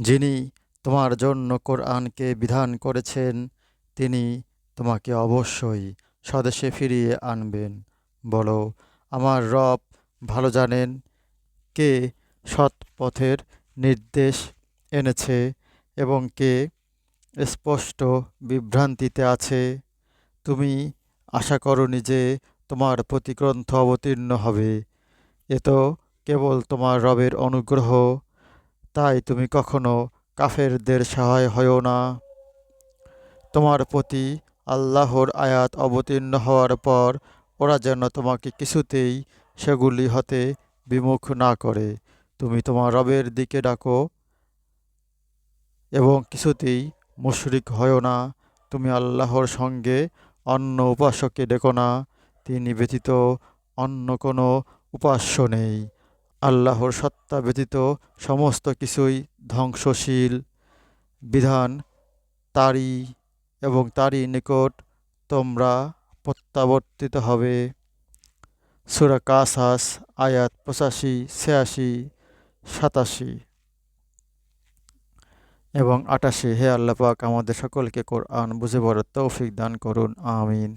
যিনি তোমার জন্য কোরআনকে বিধান করেছেন, তিনি তোমাকে অবশ্যই স্বদেশে ফিরিয়ে আনবেন। বলো, আমার রব ভালো জানেন কে সৎ পথের নির্দেশ এনেছে এবং কে স্পষ্ট বিভ্রান্তিতে আছে। তুমি আশা করনি যে তোমার প্রতি গ্রন্থ অবতীর্ণ হবে। এ তো কেবল তোমার রবের অনুগ্রহ। তাই তুমি কখনো কাফেরদের সহায় হয়ো না। তোমার প্রতি আল্লাহর আয়াত অবতীর্ণ হওয়ার পর ওরা যেন তোমাকে কিছুতেই সেগুলি হতে বিমুখ না করে। তুমি তোমার রবের দিকে ডাকো এবং কিছুতেই মুশরিক হয়ো না। তুমি আল্লাহর সঙ্গে অন্য উপাস্যকে ডেকো না। তিনি ব্যতীত অন্য কোনো উপাস্য নেই। আল্লাহর সত্তা ব্যতীত সমস্ত কিছুই ধ্বংসশীল। বিধান তারই এবং তারই নিকট তোমরা প্রত্যাবর্তিত হবে। সূরা কাসাস আয়াত ৮৫, ৮৬, ৮৭ এবং ৮৮। হে আল্লাহ পাক, আমাদের সকলকে কোরআন বুঝে পড়ার তৌফিক দান করুন। আমিন।